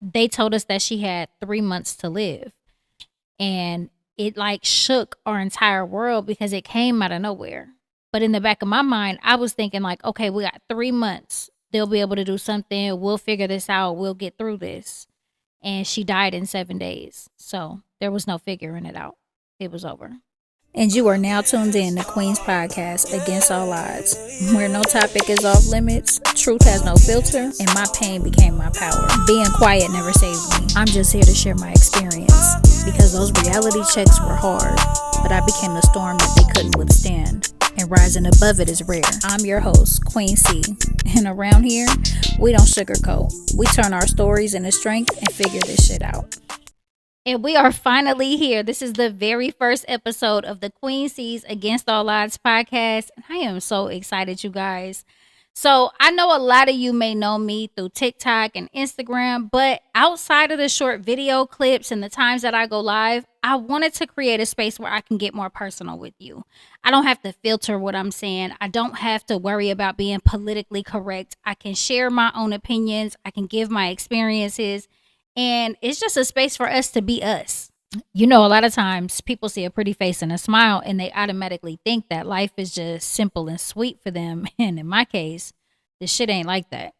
they told us that she had 3 months to live. And it like shook our entire world because it came out of nowhere. But in the back of my mind, I was thinking, like, okay, we got 3 months. They'll be able to do something. We'll figure this out. We'll get through this. And she died in 7 days. So there was no figuring it out. It was over. And you are now tuned in to QueenC Podcast, Against All Odds, where no topic is off limits, truth has no filter, and my pain became my power. Being quiet never saved me. I'm just here to share my experience, because those reality checks were hard, but I became the storm that they couldn't withstand, and rising above it is rare. I'm your host, QueenC, and around here, we don't sugarcoat. We turn our stories into strength and figure this shit out. And we are finally here. This is the very first episode of the QueenC's Against All Odds podcast. And I am so excited, you guys. So I know a lot of you may know me through TikTok and Instagram, but outside of the short video clips and the times that I go live, I wanted to create a space where I can get more personal with you. I don't have to filter what I'm saying. I don't have to worry about being politically correct. I can share my own opinions. I can give my experiences. And it's just a space for us to be us. You know, a lot of times people see a pretty face and a smile and they automatically think that life is just simple and sweet for them. And in my case, this shit ain't like that.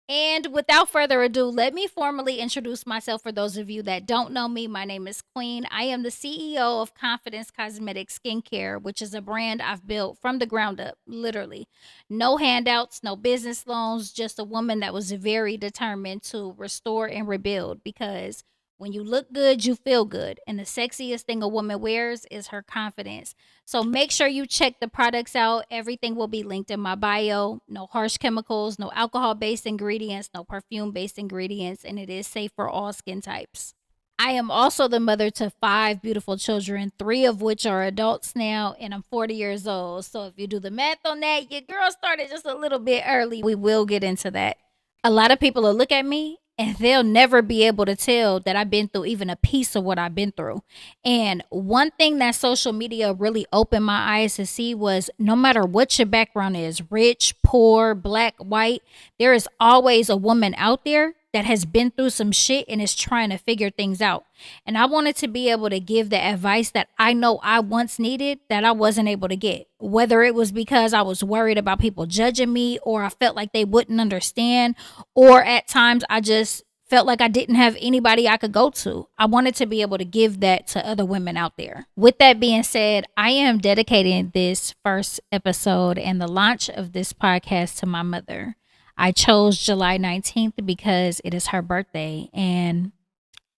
And without further ado, let me formally introduce myself for those of you that don't know me. My name is Queen. I am the CEO of Confidence Cosmetic Skincare, which is a brand I've built from the ground up, literally. No handouts, no business loans, just a woman that was very determined to restore and rebuild, because when you look good, you feel good. And the sexiest thing a woman wears is her confidence. So make sure you check the products out. Everything will be linked in my bio. No harsh chemicals, no alcohol-based ingredients, no perfume-based ingredients, and it is safe for all skin types. I am also the mother to 5 beautiful children, 3 of which are adults now, and I'm 40 years old. So if you do the math on that, your girl started just a little bit early. We will get into that. A lot of people will look at me and they'll never be able to tell that I've been through even a piece of what I've been through. And one thing that social media really opened my eyes to see was no matter what your background is, rich, poor, black, white, there is always a woman out there that has been through some shit and is trying to figure things out. And I wanted to be able to give the advice that I know I once needed that I wasn't able to get. Whether it was because I was worried about people judging me, or I felt like they wouldn't understand, or at times I just felt like I didn't have anybody I could go to. I wanted to be able to give that to other women out there. With that being said, I am dedicating this first episode and the launch of this podcast to my mother. I chose July 19th because it is her birthday, and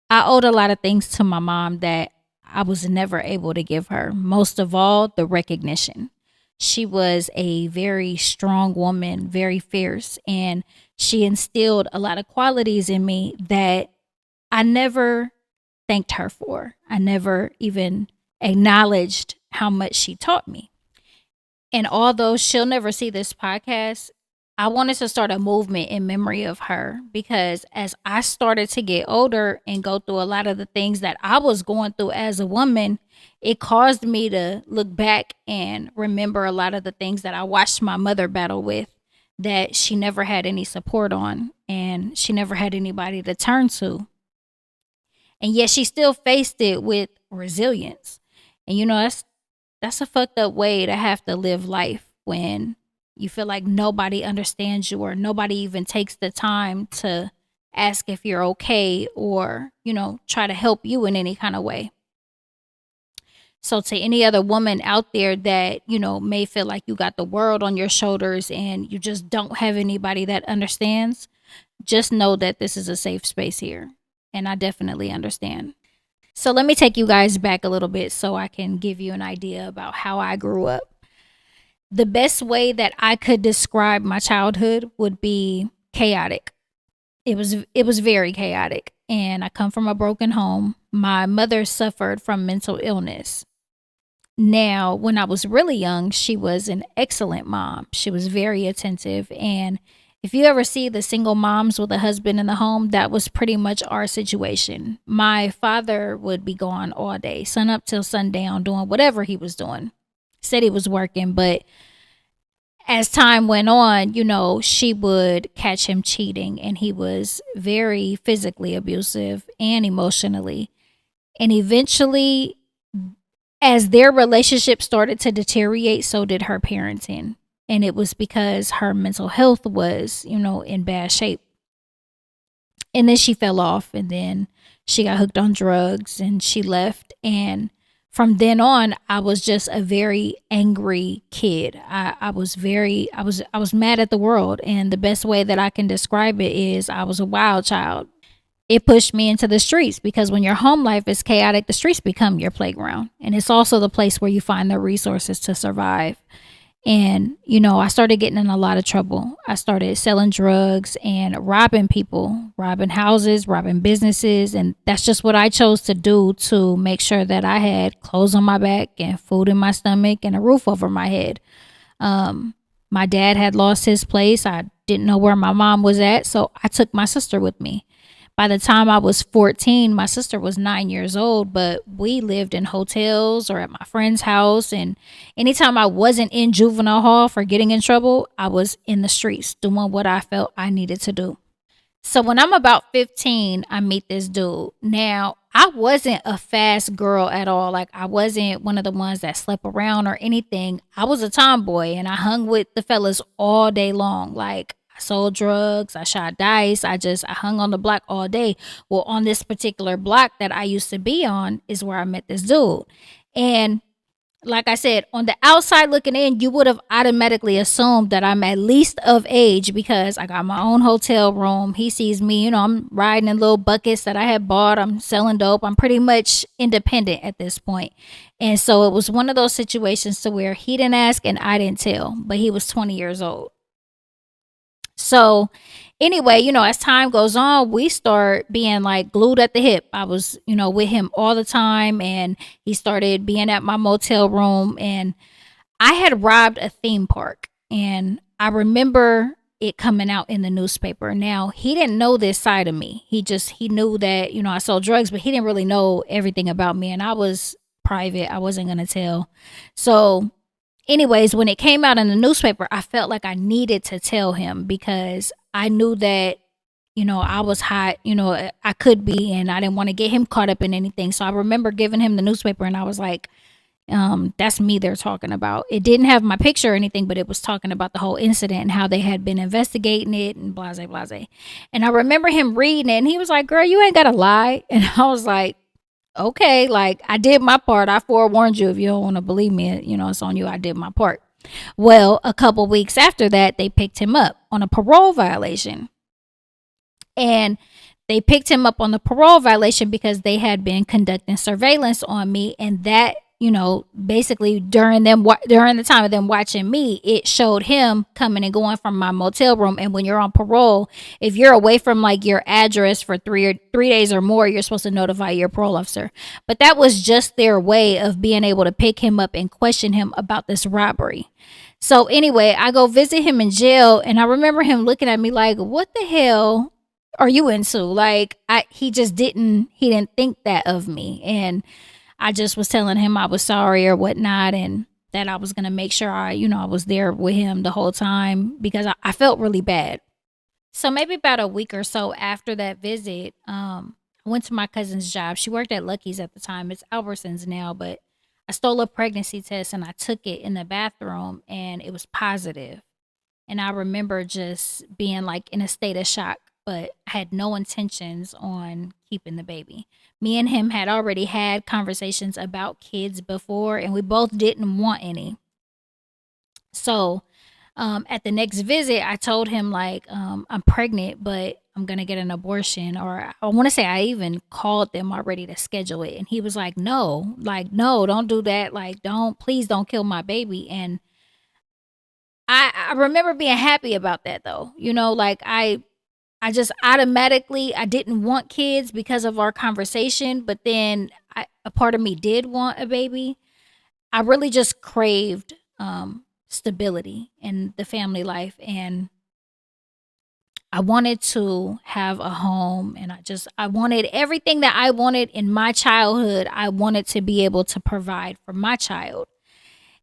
I owed a lot of things to my mom that I was never able to give her. Most of all, the recognition. She was a very strong woman, very fierce, and she instilled a lot of qualities in me that I never thanked her for. I never even acknowledged how much she taught me. And although she'll never see this podcast, I wanted to start a movement in memory of her, because as I started to get older and go through a lot of the things that I was going through as a woman, it caused me to look back and remember a lot of the things that I watched my mother battle with, that she never had any support on and she never had anybody to turn to. And yet she still faced it with resilience. And you know, that's a fucked up way to have to live life, when you feel like nobody understands you, or nobody even takes the time to ask if you're okay, or, you know, try to help you in any kind of way. So to any other woman out there that, you know, may feel like you got the world on your shoulders and you just don't have anybody that understands, just know that this is a safe space here. And I definitely understand. So let me take you guys back a little bit so I can give you an idea about how I grew up. The best way that I could describe my childhood would be chaotic. It was very chaotic, and I come from a broken home. My mother suffered from mental illness. Now, when I was really young, she was an excellent mom. She was very attentive, and if you ever see the single moms with a husband in the home, that was pretty much our situation. My father would be gone all day, sun up till sundown, doing whatever he was doing. Said he was working, but as time went on, she would catch him cheating, and he was very physically abusive and emotionally. And eventually, as their relationship started to deteriorate, so did her parenting. And it was because her mental health was, in bad shape. And then she fell off, and then she got hooked on drugs and she left. And from then on, I was just a very angry kid. I was mad at the world. And the best way that I can describe it is I was a wild child. It pushed me into the streets, because when your home life is chaotic, the streets become your playground. And it's also the place where you find the resources to survive. And, I started getting in a lot of trouble. I started selling drugs and robbing people, robbing houses, robbing businesses. And that's just what I chose to do to make sure that I had clothes on my back and food in my stomach and a roof over my head. My dad had lost his place. I didn't know where my mom was at. So I took my sister with me. By the time I was 14, my sister was 9 years old, but we lived in hotels or at my friend's house. And anytime I wasn't in juvenile hall for getting in trouble, I was in the streets doing what I felt I needed to do. So when I'm about 15, I meet this dude. Now, I wasn't a fast girl at all. Like, I wasn't one of the ones that slept around or anything. I was a tomboy, and I hung with the fellas all day long. Like, I sold drugs, I shot dice, I hung on the block all day. Well, on this particular block that I used to be on is where I met this dude. And like I said, on the outside looking in, you would have automatically assumed that I'm at least of age, because I got my own hotel room. He sees me, I'm riding in little buckets that I had bought. I'm selling dope. I'm pretty much independent at this point. And so it was one of those situations to where he didn't ask and I didn't tell, but he was 20 years old. So anyway, as time goes on, we start being like glued at the hip. I was, with him all the time, and he started being at my motel room. And I had robbed a theme park, and I remember it coming out in the newspaper. Now, he didn't know this side of me. He knew that, I sold drugs, but he didn't really know everything about me. And I was private. I wasn't going to tell. So anyways, when it came out in the newspaper, I felt like I needed to tell him, because I knew that, I was hot, I could be, and I didn't want to get him caught up in anything. So I remember giving him the newspaper, and I was like, that's me they're talking about. It didn't have my picture or anything, but it was talking about the whole incident and how they had been investigating it and blase, blase. And I remember him reading it, and he was like, girl, you ain't got to lie. And I was like, okay, like, I did my part. I forewarned you. If you don't want to believe me, it's on you. I did my part. Well, a couple weeks after that, they picked him up on a parole violation. And they picked him up on the parole violation because they had been conducting surveillance on me. And that, basically during the time of them watching me, it showed him coming and going from my motel room. And when you're on parole, if you're away from like your address for 3 days or more, you're supposed to notify your parole officer. But that was just their way of being able to pick him up and question him about this robbery. So anyway, I go visit him in jail, and I remember him looking at me like, what the hell are you into? Like, he didn't think that of me. And I just was telling him I was sorry or whatnot, and that I was going to make sure I was there with him the whole time, because I felt really bad. So maybe about a week or so after that visit, I went to my cousin's job. She worked at Lucky's at the time. It's Albertsons now, but I stole a pregnancy test and I took it in the bathroom, and it was positive. And I remember just being like in a state of shock, but I had no intentions on keeping the baby. Me and him had already had conversations about kids before, and we both didn't want any. So at the next visit, I told him, like, I'm pregnant, but I'm going to get an abortion. Or I want to say I even called them already to schedule it. And he was like, no, don't do that. Like, please don't kill my baby. And I remember being happy about that, though. Like, I just automatically, I didn't want kids because of our conversation, but then a part of me did want a baby. I really just craved stability in the family life, and I wanted to have a home, and I wanted everything that I wanted in my childhood. I wanted to be able to provide for my child.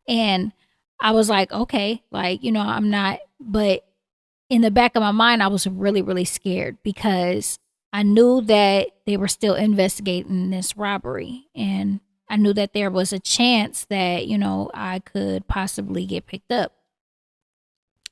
And I was like, okay, like, I'm not, but in the back of my mind, I was really, really scared because I knew that they were still investigating this robbery. And I knew that there was a chance that, I could possibly get picked up.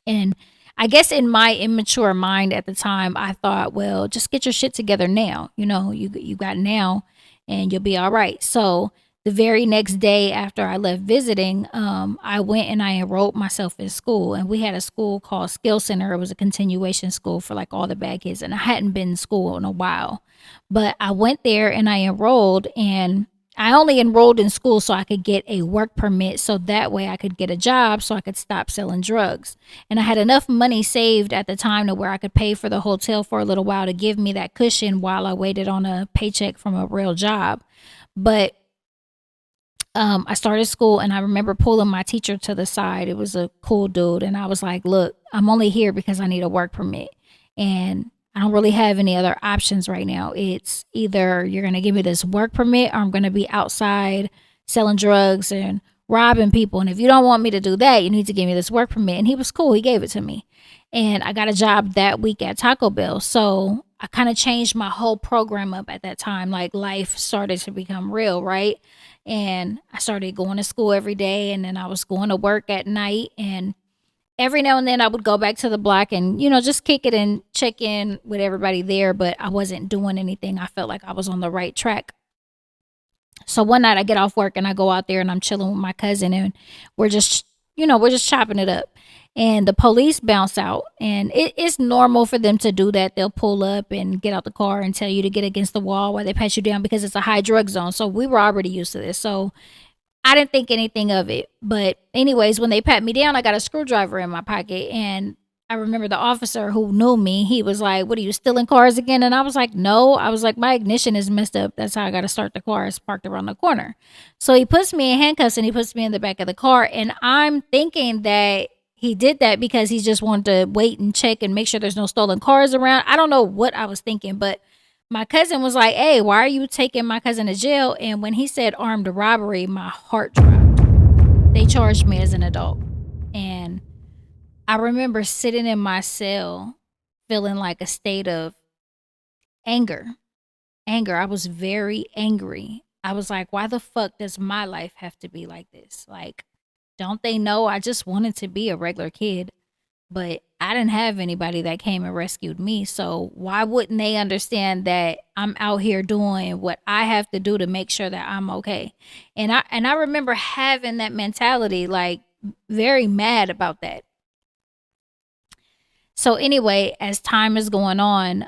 And I guess in my immature mind at the time, I thought, well, just get your shit together now. You got now, and you'll be all right. So the very next day after I left visiting, I went and I enrolled myself in school. And we had a school called Skill Center. It was a continuation school for like all the bad kids. And I hadn't been in school in a while, but I went there and I enrolled, and I only enrolled in school so I could get a work permit, so that way I could get a job so I could stop selling drugs. And I had enough money saved at the time to where I could pay for the hotel for a little while to give me that cushion while I waited on a paycheck from a real job. But I started school, and I remember pulling my teacher to the side. It was a cool dude. And I was like, look, I'm only here because I need a work permit. And I don't really have any other options right now. It's either you're going to give me this work permit, or I'm going to be outside selling drugs and robbing people. And if you don't want me to do that, you need to give me this work permit. And he was cool. He gave it to me. And I got a job that week at Taco Bell. So I kind of changed my whole program up at that time. Like, life started to become real, right? And I started going to school every day, and then I was going to work at night. And every now and then I would go back to the block and, just kick it and check in with everybody there, but I wasn't doing anything. I felt like I was on the right track. So one night I get off work and I go out there and I'm chilling with my cousin, and we're just chopping it up. And the police bounce out, and it's normal for them to do that. They'll pull up and get out the car and tell you to get against the wall while they pat you down, because it's a high drug zone. So we were already used to this. So I didn't think anything of it. But anyways, when they pat me down, I got a screwdriver in my pocket. And I remember the officer who knew me, he was like, what are you, stealing cars again? And I was like, no. I was like, my ignition is messed up. That's how I got to start the car. It's parked around the corner. So he puts me in handcuffs and he puts me in the back of the car. And I'm thinking that he did that because he just wanted to wait and check and make sure there's no stolen cars around. I don't know what I was thinking, but my cousin was like, hey, why are you taking my cousin to jail? And when he said armed robbery, my heart dropped. They charged me as an adult. And I remember sitting in my cell feeling like a state of anger. I was very angry. I was like, why the fuck does my life have to be like this? Like, don't they know I just wanted to be a regular kid? But I didn't have anybody that came and rescued me. So why wouldn't they understand that I'm out here doing what I have to do to make sure that I'm okay? And I remember having that mentality, like, very mad about that. So anyway, as time is going on,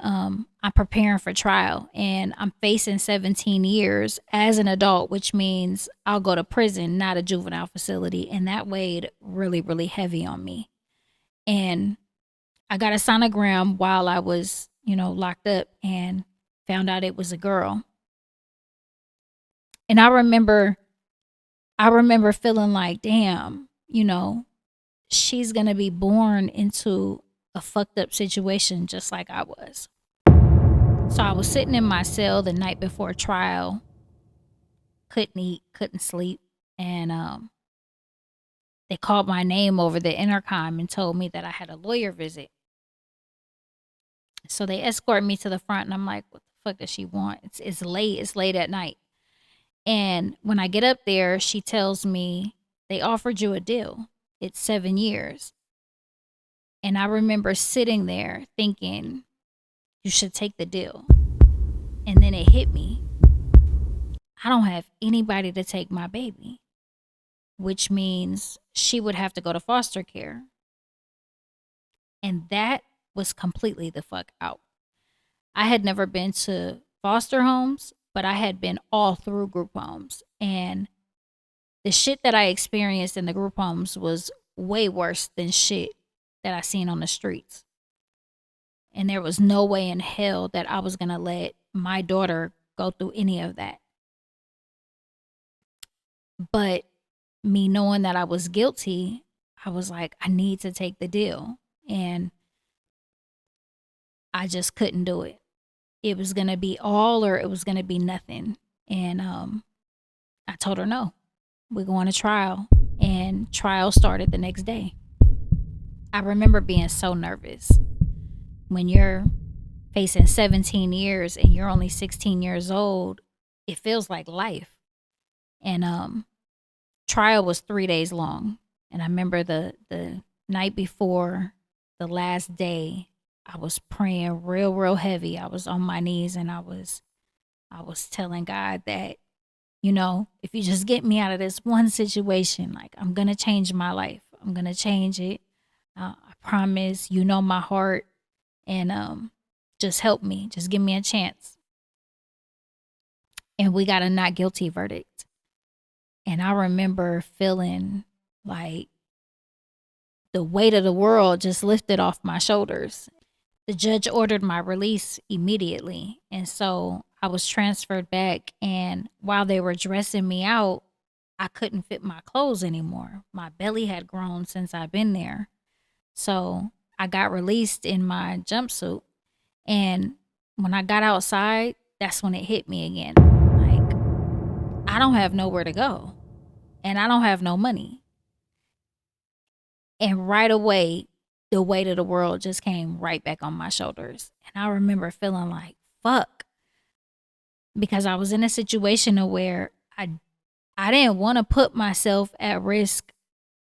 I'm preparing for trial, and I'm facing 17 years as an adult, which means I'll go to prison, not a juvenile facility. And that weighed really, really heavy on me. And I got a sonogram while I was, locked up, and found out it was a girl. And I remember feeling like, damn, she's going to be born into a fucked up situation just like I was. So I was sitting in my cell the night before trial, couldn't eat, couldn't sleep, and they called my name over the intercom and told me that I had a lawyer visit. So they escort me to the front, and I'm like, what the fuck does she want? It's late. It's late at night. And when I get up there, she tells me, they offered you a deal. It's 7 years. And I remember sitting there thinking, you should take the deal. And then it hit me. I don't have anybody to take my baby, which means she would have to go to foster care. And that was completely the fuck out. I had never been to foster homes, but I had been all through group homes. And the shit that I experienced in the group homes was way worse than shit that I seen on the streets. And there was no way in hell that I was going to let my daughter go through any of that. But me knowing that I was guilty, I was like, I need to take the deal. And I just couldn't do it. It was going to be all or it was going to be nothing. And I told her, no, we're going to trial. and trial started the next day. I remember being so nervous. When you're facing 17 years and you're only 16 years old, it feels like life. And trial was 3 days long. And I remember the night before the last day, I was praying real heavy. I was on my knees and I was telling God that, if you just get me out of this one situation, like I'm going to change my life. I'm going to change it. I promise, my heart, and just help me. Just give me a chance. And we got a not guilty verdict. And I remember feeling like the weight of the world just lifted off my shoulders. The judge ordered my release immediately. And so I was transferred back. And while they were dressing me out, I couldn't fit my clothes anymore. My belly had grown since I've been there. So I got released in my jumpsuit. And when I got outside, that's when it hit me again. Like, I don't have nowhere to go and I don't have no money. And right away, the weight of the world just came right back on my shoulders. And I remember feeling like, fuck, because I was in a situation where I didn't want to put myself at risk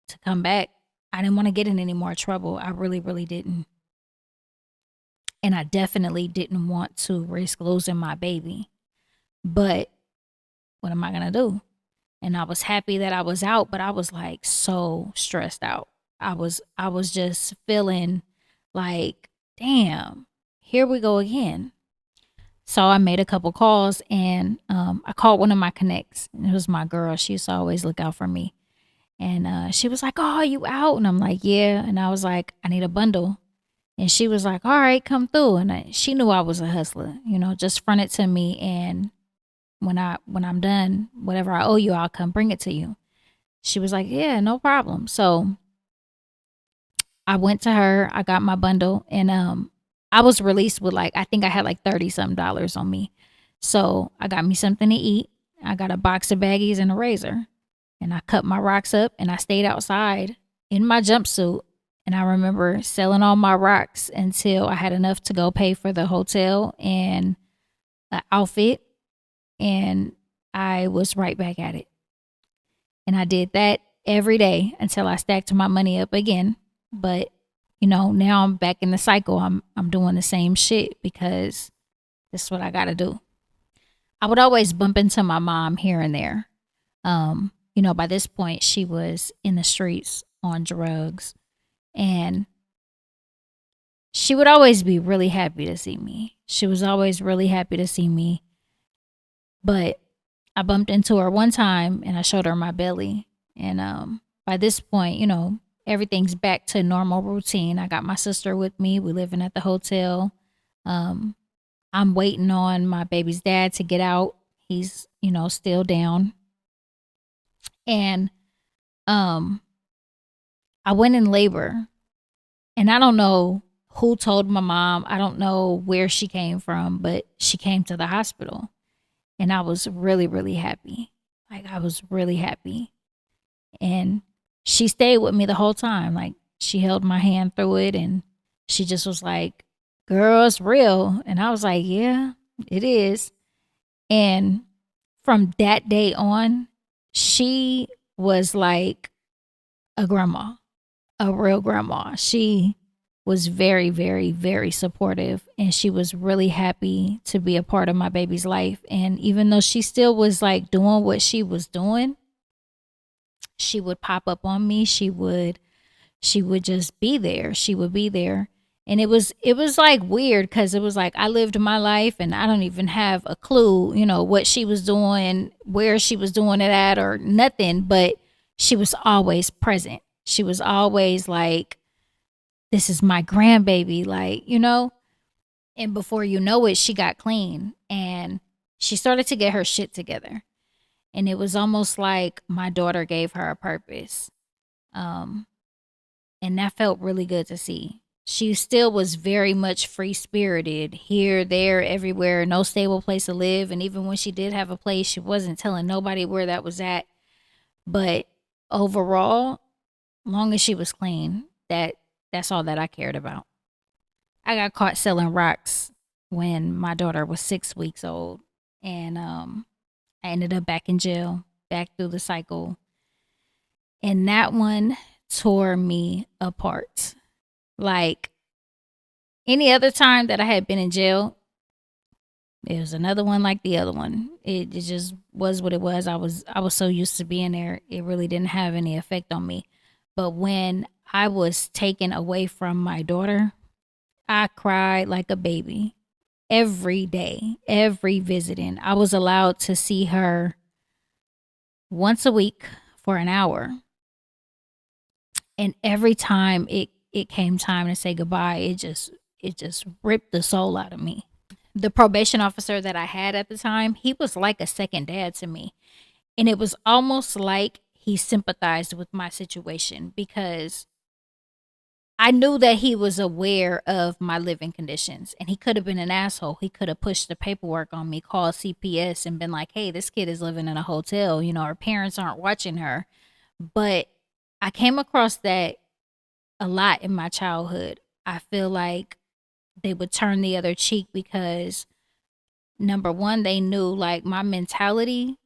to come back. I didn't want to get in any more trouble. I really didn't. And I definitely didn't want to risk losing my baby. But what am I going to do? And I was happy that I was out, but I was like so stressed out. I was just feeling like, damn, here we go again. So I made a couple calls and I called one of my connects. And it was my girl. She used to always look out for me. And she was like, oh, you out? And I'm like, yeah. And I was like, I need a bundle. And she was like, all right, come through. And she knew I was a hustler, just front it to me. And when I'm done, whatever I owe you, I'll come bring it to you. She was like, yeah, no problem. So I went to her, I got my bundle, and I was released with I think I had like 30 something dollars on me. So I got me something to eat. I got a box of baggies and a razor. And I cut my rocks up and I stayed outside in my jumpsuit. And I remember selling all my rocks until I had enough to go pay for the hotel and an outfit. And I was right back at it. And I did that every day until I stacked my money up again. But, now I'm back in the cycle. I'm doing the same shit because this is what I got to do. I would always bump into my mom here and there. By this point, she was in the streets on drugs. And she would always be really happy to see me. She was always really happy to see me. But I bumped into her one time and I showed her my belly. And by this point, everything's back to normal routine. I got my sister with me. We're living at the hotel. I'm waiting on my baby's dad to get out. He's, still down. And I went in labor. And I don't know who told my mom. I don't know where she came from, but she came to the hospital. And I was really happy. I was really happy. And she stayed with me the whole time. She held my hand through it and she just was like, girl, it's real. And I was like, yeah, it is. And from that day on, she was like a grandma, a real grandma. She was very supportive and she was really happy to be a part of my baby's life. And even though she still was doing what she was doing, she would pop up on me. She would just be there. She would be there. And it was weird because it was I lived my life and I don't even have a clue, what she was doing, where she was doing it at or nothing, but she was always present. She was always this is my grandbaby, and before you know it, she got clean and she started to get her shit together. And it was almost like my daughter gave her a purpose. And that felt really good to see. She still was very much free spirited here, there, everywhere, no stable place to live. And even when she did have a place, she wasn't telling nobody where that was at. But overall, long as she was clean, that's all that I cared about. I got caught selling rocks when my daughter was 6 weeks old, and I ended up back in jail, back through the cycle, and that one tore me apart. Like any other time that I had been in jail, it was another one like the other one. It just was what it was. I was so used to being there, it really didn't have any effect on me. But when I was taken away from my daughter, I cried like a baby every day, every visiting. I was allowed to see her once a week for an hour. And every time it came time to say goodbye, it just ripped the soul out of me. The probation officer that I had at the time, he was like a second dad to me. And it was almost like he sympathized with my situation because I knew that he was aware of my living conditions, and he could have been an asshole. He could have pushed the paperwork on me, called CPS, and been like, hey, this kid is living in a hotel. Her parents aren't watching her. But I came across that a lot in my childhood. I feel like they would turn the other cheek because number one, they knew like my mentality.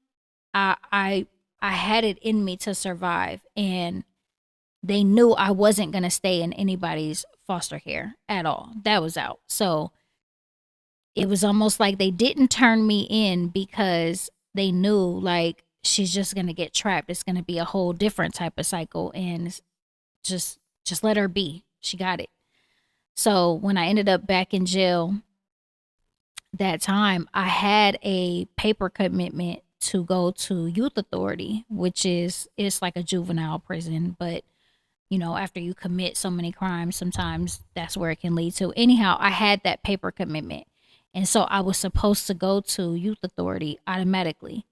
I had it in me to survive, and they knew I wasn't going to stay in anybody's foster care at all. That was out. So it was almost like they didn't turn me in because they knew like she's just going to get trapped. It's going to be a whole different type of cycle, and just just let her be. She got it. So when I ended up back in jail that time, I had a paper commitment to go to youth authority, which is it's like a juvenile prison, but after you commit so many crimes, sometimes that's where it can lead to. Anyhow, I had that paper commitment. And so I was supposed to go to youth authority automatically.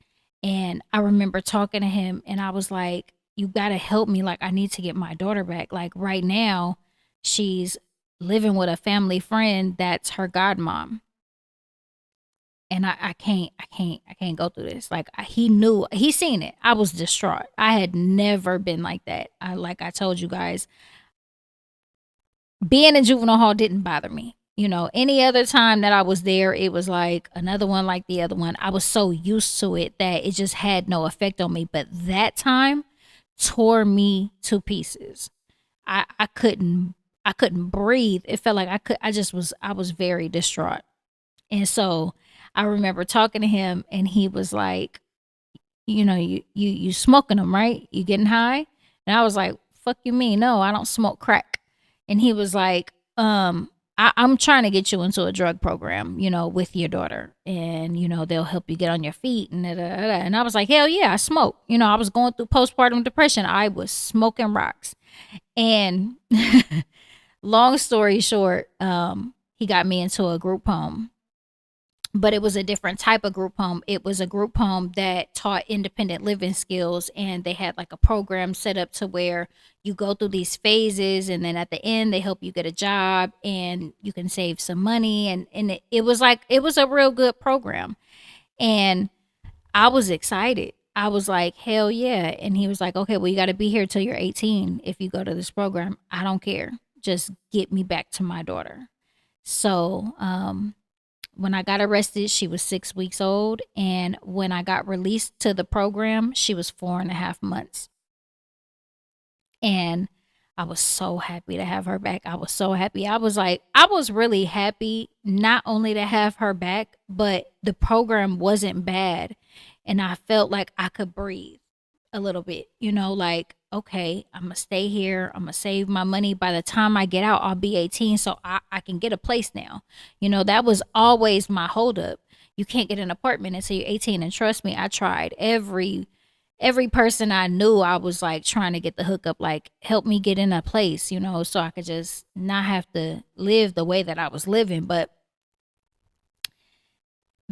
And I remember talking to him, and I was like, you got to help me. Like, I need to get my daughter back. Like, right now, she's living with a family friend that's her godmom. And I can't go through this. Like, he knew, he seen it. I was distraught. I had never been like that. Like I told you guys, being in juvenile hall didn't bother me. Any other time that I was there, it was like another one like the other one. I was so used to it that it just had no effect on me. But that time tore me to pieces. I couldn't breathe. It felt like I was very distraught. And so I remember talking to him, and he was like, you smoking them, right? You getting high? And I was like, fuck you mean? No, I don't smoke crack. And he was like, I'm trying to get you into a drug program, with your daughter, and they'll help you get on your feet and da, da, da, da. And I was like, hell yeah, I smoke. I was going through postpartum depression. I was smoking rocks. And long story short, he got me into a group home, but it was a different type of group home. It was a group home that taught independent living skills, and they had like a program set up to where you go through these phases, and then at the end they help you get a job and you can save some money, and it was like it was a real good program. And I was excited. I was like, hell yeah. And he was like, okay, well, you got to be here till you're 18 if you go to this program. I don't care. Just get me back to my daughter. So when I got arrested, she was 6 weeks old. And when I got released to the program, she was 4.5 months. And I was so happy to have her back. I was so happy. I was really happy not only to have her back, but the program wasn't bad. And I felt like I could breathe a little bit, like, okay, I'm going to stay here. I'm going to save my money. By the time I get out, I'll be 18. So I can get a place now. That was always my holdup. You can't get an apartment until you're 18. And trust me, I tried every person I knew. I was like trying to get the hookup, like help me get in a place, so I could just not have to live the way that I was living. But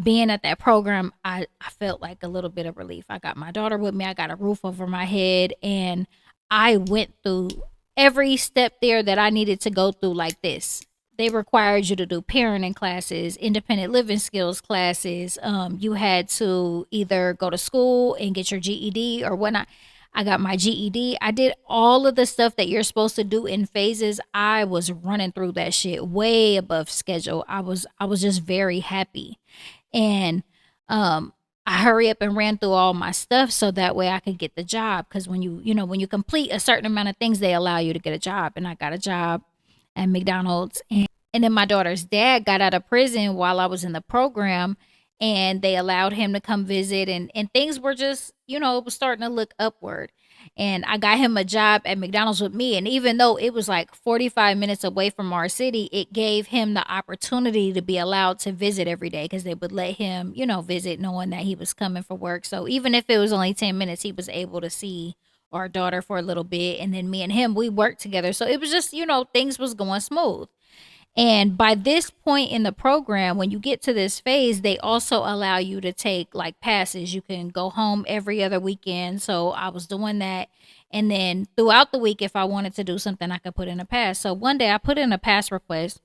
being at that program, I felt like a little bit of relief. I got my daughter with me. I got a roof over my head, and I went through every step there that I needed to go through like this. They required you to do parenting classes, independent living skills classes. You had to either go to school and get your GED or whatnot. I got my GED. I did all of the stuff that you're supposed to do in phases. I was running through that shit way above schedule. I was just very happy. And um I hurry up and ran through all my stuff so that way I could get the job, cuz when when you complete a certain amount of things, they allow you to get a job, and I got a job at McDonald's. And then my daughter's dad got out of prison while I was in the program, and they allowed him to come visit, and things were just, it was starting to look upward. And I got him a job at McDonald's with me, and even though it was like 45 minutes away from our city, it gave him the opportunity to be allowed to visit every day, because they would let him, visit knowing that he was coming for work. So even if it was only 10 minutes, he was able to see our daughter for a little bit, and then me and him, we worked together. So it was just, things was going smooth. And by this point in the program, when you get to this phase, they also allow you to take like passes. You can go home every other weekend. So I was doing that. And then throughout the week, if I wanted to do something, I could put in a pass. So one day I put in a pass request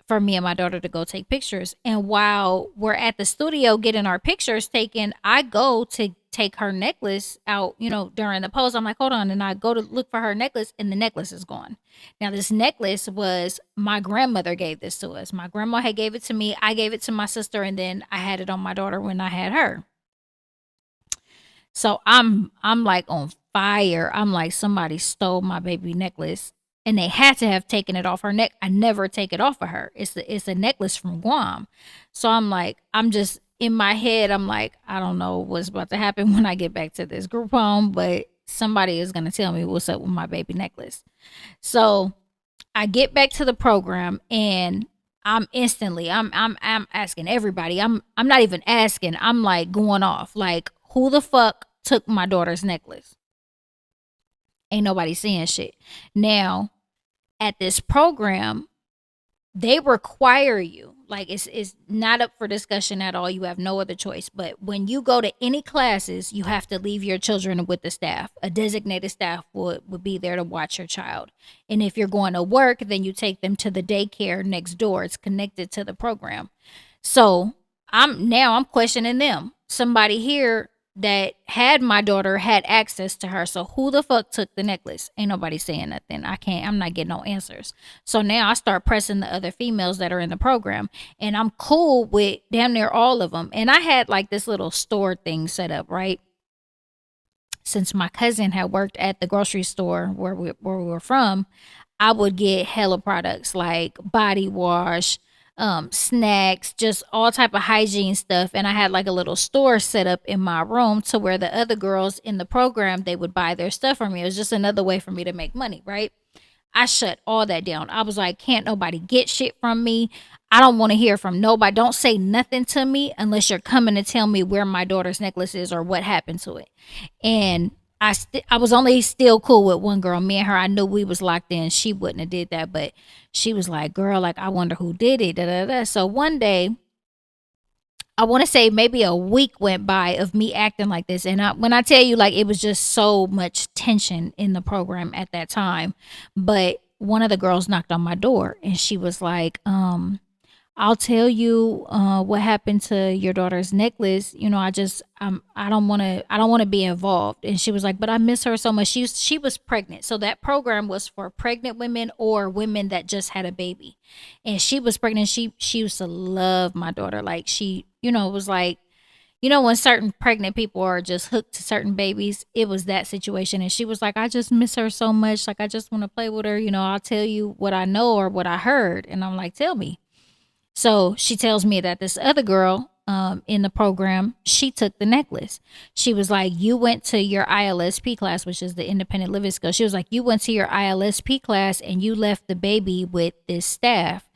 for me and my daughter to go take pictures. And while we're at the studio getting our pictures taken, I go to take her necklace out, during the pose. I'm like, hold on. And I go to look for her necklace, and the necklace is gone. Now, this necklace was, my grandmother gave this to us. My grandma had gave it to me. I gave it to my sister, and then I had it on my daughter when I had her. So I'm like on fire. I'm like, somebody stole my baby necklace, and they had to have taken it off her neck. I never take it off of her. It's a necklace from Guam. So I'm like, I'm just in my head, I'm like, I don't know what's about to happen when I get back to this group home, but somebody is gonna tell me what's up with my baby necklace. So I get back to the program, and I'm asking everybody. I'm not even asking. I'm like going off. Like, who the fuck took my daughter's necklace? Ain't nobody saying shit. Now, at this program, they require you, like, it's not up for discussion at all. You have no other choice. But when you go to any classes, you have to leave your children with the staff. A designated staff would be there to watch your child. And if you're going to work, then you take them to the daycare next door. It's connected to the program. So I'm questioning them. Somebody here that had my daughter had access to her. So who the fuck took the necklace? Ain't nobody saying nothing. I'm not getting no answers. So now I start pressing the other females that are in the program, and I'm cool with damn near all of them. And I had like this little store thing set up, right? Since my cousin had worked at the grocery store where we were from, I would get hella products like body wash, snacks, just all type of hygiene stuff. And I had like a little store set up in my room to where the other girls in the program, they would buy their stuff from me. It was just another way for me to make money, right? I shut all that down. I was like, can't nobody get shit from me. I don't want to hear from nobody. Don't say nothing to me unless you're coming to tell me where my daughter's necklace is or what happened to it. And I was only still cool with one girl. Me and her, I knew we was locked in. She wouldn't have did that, but she was like, girl, like, I wonder who did it. Da, da, da. So one day, I want to say maybe a week went by of me acting like this. And when I tell you, like, it was just so much tension in the program at that time. But one of the girls knocked on my door, and she was like, I'll tell you what happened to your daughter's necklace. I don't want to be involved. And she was like, but I miss her so much. She was pregnant. So that program was for pregnant women or women that just had a baby. And she was pregnant. She used to love my daughter. Like, she, it was like, when certain pregnant people are just hooked to certain babies, it was that situation. And she was like, I just miss her so much. Like, I just want to play with her. I'll tell you what I know or what I heard. And I'm like, tell me. So she tells me that this other girl in the program, she took the necklace. She was like, you went to your ILSP class, which is the independent living skill. She was like, you went to your ILSP class and you left the baby with this staff.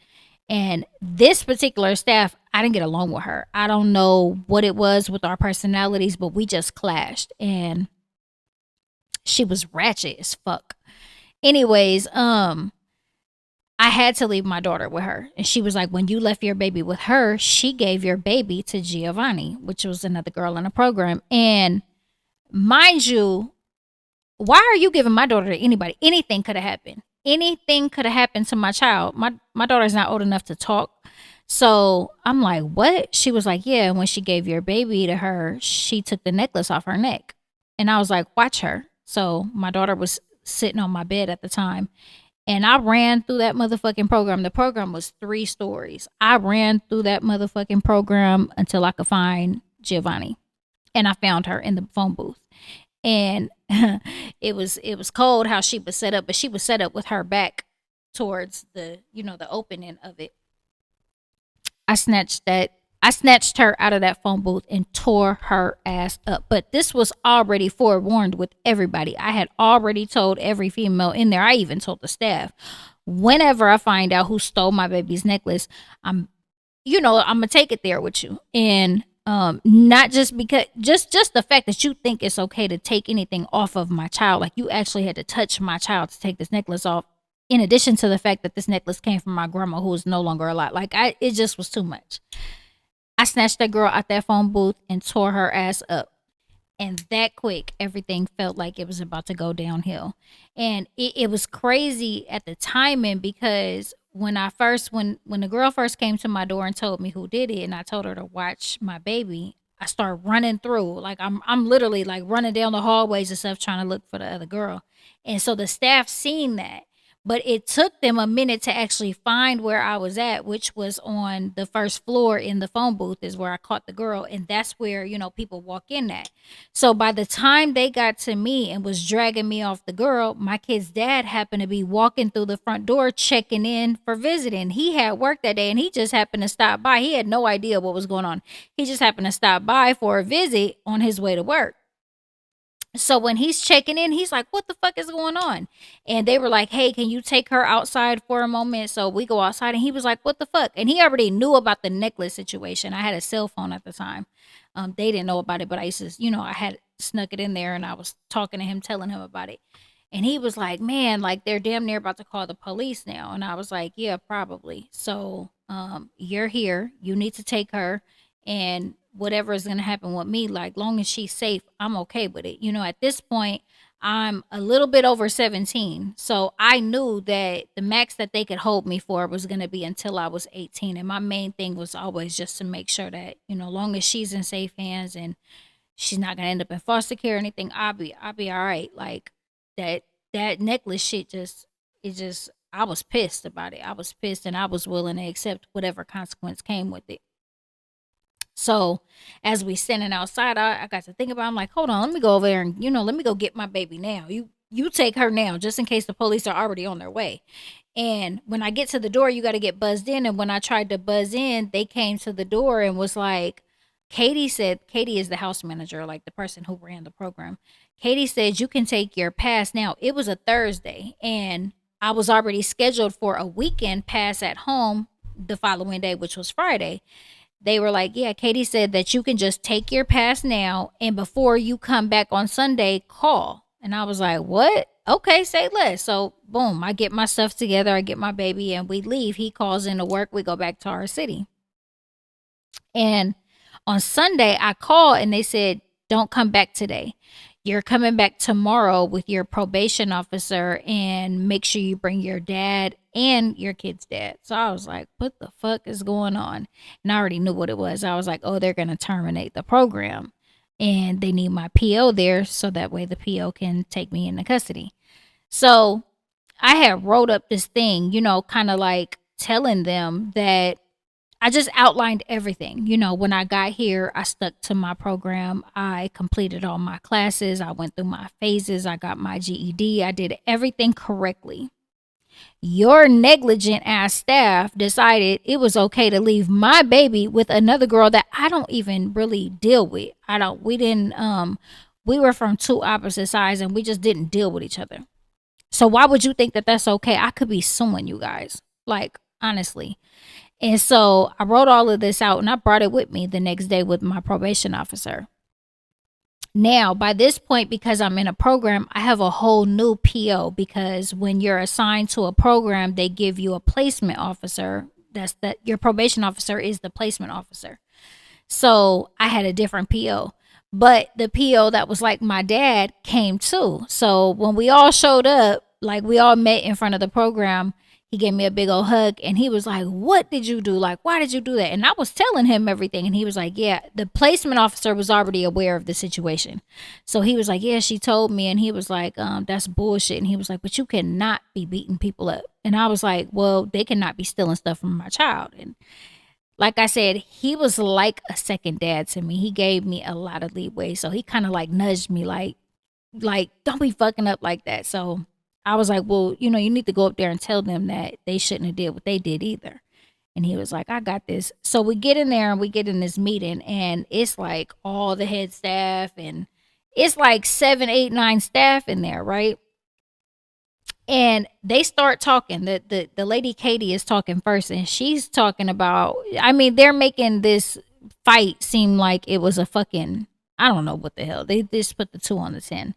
And this particular staff, I didn't get along with her. I don't know what it was with our personalities, but we just clashed. And she was ratchet as fuck. Anyways, I had to leave my daughter with her. And she was like, when you left your baby with her, she gave your baby to Giovanni, which was another girl in the program. And mind you, why are you giving my daughter to anybody? Anything could have happened. Anything could have happened to my child. My daughter's not old enough to talk. So I'm like, what? She was like, yeah, when she gave your baby to her, she took the necklace off her neck. And I was like, watch her. So my daughter was sitting on my bed at the time. And I ran through that motherfucking program. The program was 3 stories. I ran through that motherfucking program until I could find Giovanni. And I found her in the phone booth. And it was cold how she was set up, but she was set up with her back towards the opening of it. I snatched that. I snatched her out of that phone booth and tore her ass up. But this was already forewarned with everybody. I had already told every female in there. I even told the staff. Whenever I find out who stole my baby's necklace, I'm gonna take it there with you. And not just because just the fact that you think it's okay to take anything off of my child, like you actually had to touch my child to take this necklace off, in addition to the fact that this necklace came from my grandma who is no longer alive. Like it just was too much. I snatched that girl out that phone booth and tore her ass up. And that quick, everything felt like it was about to go downhill. And it was crazy at the timing, because when the girl first came to my door and told me who did it, and I told her to watch my baby, I started running through. Like I'm literally like running down the hallways and stuff trying to look for the other girl. And so the staff seen that. But it took them a minute to actually find where I was at, which was on the first floor in the phone booth is where I caught the girl. And that's where, people walk in at. So by the time they got to me and was dragging me off the girl, my kid's dad happened to be walking through the front door checking in for visiting. He had work that day and he just happened to stop by. He had no idea what was going on. He just happened to stop by for a visit on his way to work. So when he's checking in, he's like, what the fuck is going on? And they were like, hey, can you take her outside for a moment? So we go outside and he was like, what the fuck? And he already knew about the necklace situation. I had a cell phone at the time. They didn't know about it, but I used to, I had snuck it in there and I was talking to him, telling him about it. And he was like, man, like they're damn near about to call the police now. And I was like, yeah, probably. So you're here. You need to take her. And whatever is going to happen with me, like long as she's safe, I'm okay with it. At this point, I'm a little bit over 17. So I knew that the max that they could hold me for was going to be until I was 18. And my main thing was always just to make sure that, long as she's in safe hands and she's not going to end up in foster care or anything, I'll be all right. Like that necklace shit I was pissed about it. I was pissed and I was willing to accept whatever consequence came with it. So as we standing outside, I got to think about, I'm like, hold on, let me go over there and, let me go get my baby now. You take her now, just in case the police are already on their way. And when I get to the door, you got to get buzzed in. And when I tried to buzz in, they came to the door and was like, Katie is the house manager, like the person who ran the program. Katie said, you can take your pass now. It was a Thursday and I was already scheduled for a weekend pass at home the following day, which was Friday. They were like, yeah, Katie said that you can just take your pass now, and before you come back on Sunday, call. And I was like, what? Okay, say less. So boom, I get my stuff together, I get my baby, and we leave. He calls into work, we go back to our city. And on Sunday, I called and they said, don't come back today. You're coming back tomorrow with your probation officer, and make sure you bring your dad and your kid's dad. So I was like, what the fuck is going on? And I already knew what it was. I was like, oh, they're going to terminate the program and they need my PO there so that way the PO can take me into custody. So I had wrote up this thing, kind of like telling them that I just outlined everything. When I got here, I stuck to my program. I completed all my classes. I went through my phases. I got my GED. I did everything correctly. Your negligent ass staff decided it was okay to leave my baby with another girl that I don't even really deal with. We were from two opposite sides and we just didn't deal with each other. So why would you think that that's okay? I could be suing you guys, like honestly. And so I wrote all of this out and I brought it with me the next day with my probation officer. Now, by this point, because I'm in a program, I have a whole new PO, because when you're assigned to a program, they give you a placement officer. Your probation officer is the placement officer. So I had a different PO. But the PO that was like my dad came too. So when we all showed up, like we all met in front of the program, He gave me a big old hug and he was like, "What did you do? Like, why did you do that?" And I was telling him everything. And he was like, "Yeah, the placement officer was already aware of the situation." So he was like, "Yeah, she told me." And he was like, "That's bullshit." And he was like, "But you cannot be beating people up." And I was like, "Well, they cannot be stealing stuff from my child." And like I said, he was like a second dad to me. He gave me a lot of leeway. So he kind of like nudged me like don't be fucking up like that. So I was like, well, you need to go up there and tell them that they shouldn't have did what they did either. And he was like, I got this. So we get in there and we get in this meeting and it's like all the head staff and it's like 7, 8, 9 staff in there, right? And they start talking. The lady Katie is talking first, and she's talking about. I mean, they're making this fight seem like it was a fucking. I don't know what the hell. They just put the 2 on the 10,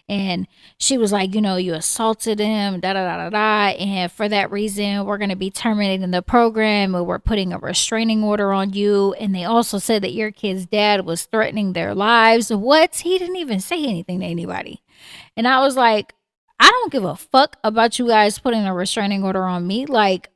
and she was like, you assaulted him, da da da da da, and for that reason, we're gonna be terminating the program, and we're putting a restraining order on you. And they also said that your kid's dad was threatening their lives. What? He didn't even say anything to anybody. And I was like, I don't give a fuck about you guys putting a restraining order on me. Like,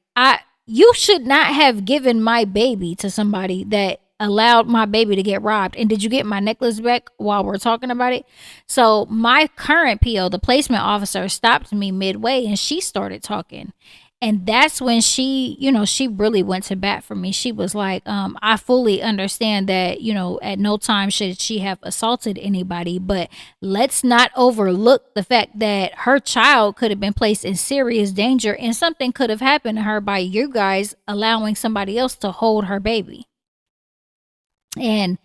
you should not have given my baby to somebody that allowed my baby to get robbed. And did you get my necklace back while we're talking about it? So my current PO, the placement officer, stopped me midway and she started talking. And that's when she really went to bat for me. She was like, I fully understand that, at no time should she have assaulted anybody, but let's not overlook the fact that her child could have been placed in serious danger and something could have happened to her by you guys allowing somebody else to hold her baby. And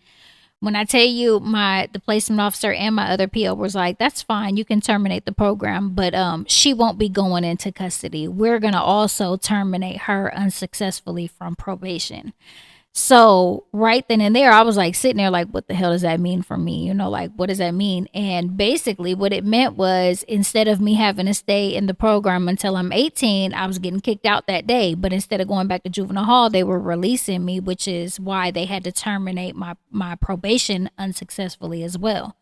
when I tell you the placement officer and my other PO was like, that's fine, you can terminate the program, but she won't be going into custody. We're gonna also terminate her unsuccessfully from probation. So right then and there, I was like sitting there like, what the hell does that mean for me? Like, what does that mean? And basically what it meant was instead of me having to stay in the program until I'm 18, I was getting kicked out that day. But instead of going back to juvenile hall, they were releasing me, which is why they had to terminate my probation unsuccessfully as well.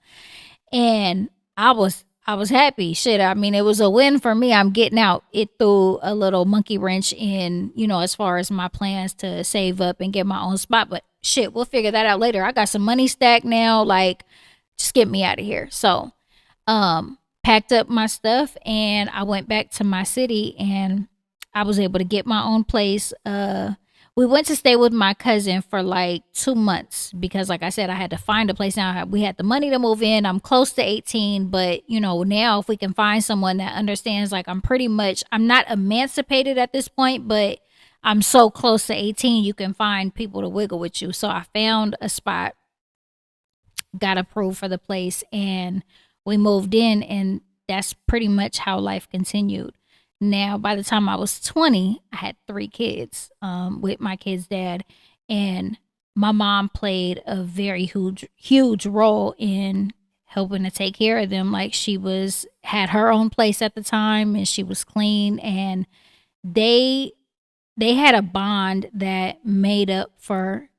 And I was happy. Shit, I mean, it was a win for me. I'm getting out. It threw a little monkey wrench in, as far as my plans to save up and get my own spot. But shit, we'll figure that out later. I got some money stacked now. Like, just get me out of here. So, packed up my stuff and I went back to my city and I was able to get my own place. We went to stay with my cousin for like 2 months because, like I said, I had to find a place. Now we had the money to move in. I'm close to 18, but now if we can find someone that understands, like I'm not emancipated at this point, but I'm so close to 18, you can find people to wiggle with you. So I found a spot, got approved for the place, and we moved in, and that's pretty much how life continued. Now, by the time I was 20, I had 3 kids with my kid's dad, and my mom played a very huge role in helping to take care of them. Like she had her own place at the time, and she was clean, and they they had a bond that made up for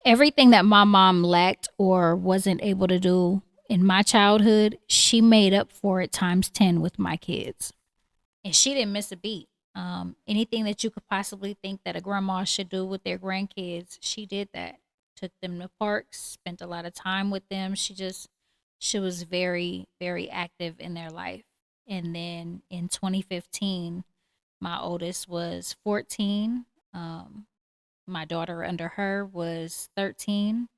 everything that my mom lacked or wasn't able to do in my childhood. She made up for it times 10 with my kids. And she didn't miss a beat. Anything that you could possibly think that a grandma should do with their grandkids, she did that. Took them to parks, spent a lot of time with them. She was very, very active in their life. And then in 2015, my oldest was 14. My daughter under her was 13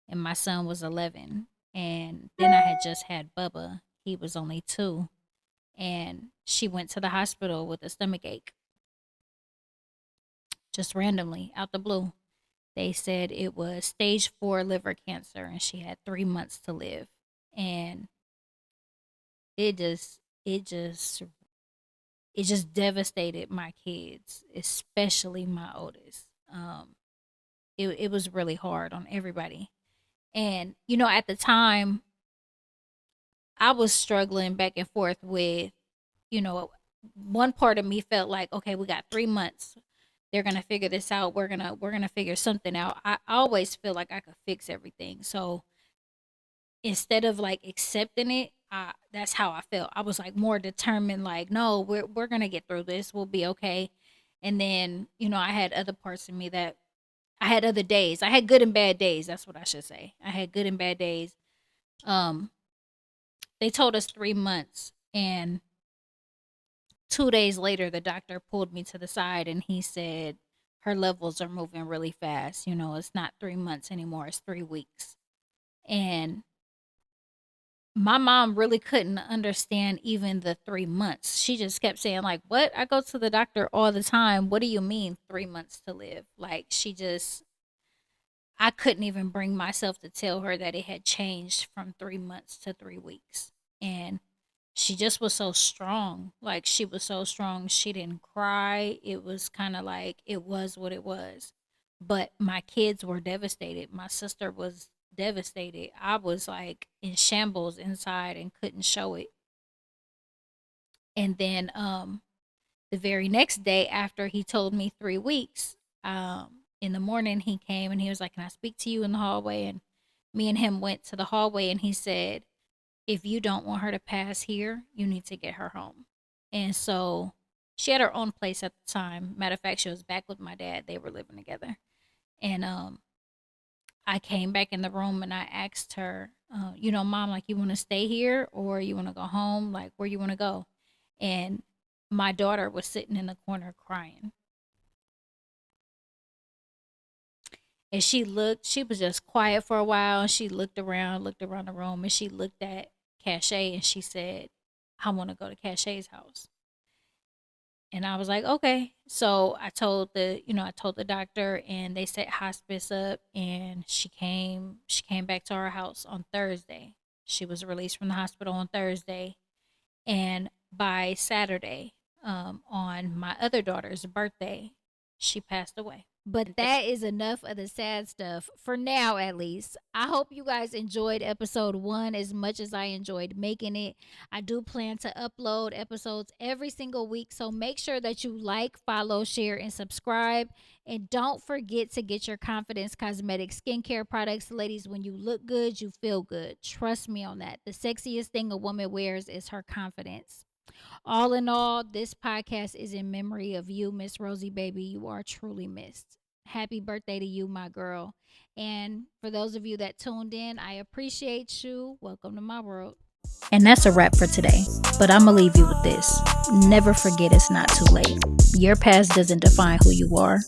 and my son was 11. And then I had just had Bubba. He was only 2. And she went to the hospital with a stomach ache just randomly out the blue. They said it was stage 4 liver cancer and she had 3 months to live. And it just it just it just devastated my kids, especially my oldest. It was really hard on everybody. And at the time I was struggling back and forth with, you know, one part of me felt like, okay, we got 3 months. They're gonna figure this out. We're gonna figure something out. I always feel like I could fix everything. So instead of like accepting it, that's how I felt. I was like more determined, like, no, we're gonna get through this. We'll be okay. And then, I had other parts of me that I had other days. I had good and bad days. That's what I should say. I had good and bad days. Um, they told us 3 months, and 2 days later, the doctor pulled me to the side and he said, her levels are moving really fast. It's not 3 months anymore, it's 3 weeks. And my mom really couldn't understand even the 3 months. She just kept saying, like, what? I go to the doctor all the time. What do you mean 3 months to live? Like, I couldn't even bring myself to tell her that it had changed from 3 months to 3 weeks. And she just was so strong. Like, she was so strong. She didn't cry. It was kind of like it was what it was. But my kids were devastated. My sister was devastated. I was like in shambles inside and couldn't show it. And then the very next day after he told me 3 weeks, in the morning he came and he was like, "Can I speak to you in the hallway?" And me and him went to the hallway and he said, "If you don't want her to pass here, you need to get her home." And so she had her own place at the time. Matter of fact, she was back with my dad. They were living together. And I came back in the room and I asked her, Mom, like, you want to stay here or you want to go home? Like, where you want to go? And my daughter was sitting in the corner crying. And she was just quiet for a while. And she looked around the room, and she looked at Cachet and she said, "I want to go to Cachet's house." And I was like, okay. So I told the doctor and they set hospice up and she came back to our house on Thursday. She was released from the hospital on Thursday. And by Saturday, on my other daughter's birthday, she passed away. But that is enough of the sad stuff for now, at least. I hope you guys enjoyed episode 1 as much as I enjoyed making it. I do plan to upload episodes every single week, so make sure that you like, follow, share, and subscribe. And don't forget to get your Confidence Cosmetic skincare products. Ladies, when you look good, you feel good. Trust me on that. The sexiest thing a woman wears is her confidence. All in all, this podcast is in memory of you, Miss Rosie, baby. You are truly missed. Happy birthday to you, my girl. And for those of you that tuned in, I appreciate you. Welcome to my world. And that's a wrap for today. But I'm going to leave you with this. Never forget it's not too late. Your past doesn't define who you are.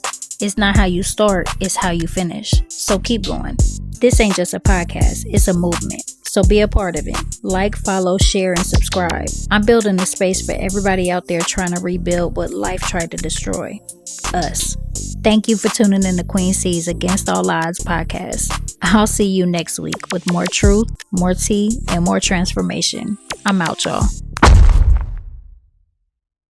It's not how you start, it's how you finish. So keep going. This ain't just a podcast, it's a movement. So be a part of it. Like, follow, share, and subscribe. I'm building a space for everybody out there trying to rebuild what life tried to destroy. Us. Thank you for tuning in to QueenC's Against All Odds podcast. I'll see you next week with more truth, more tea, and more transformation. I'm out, y'all.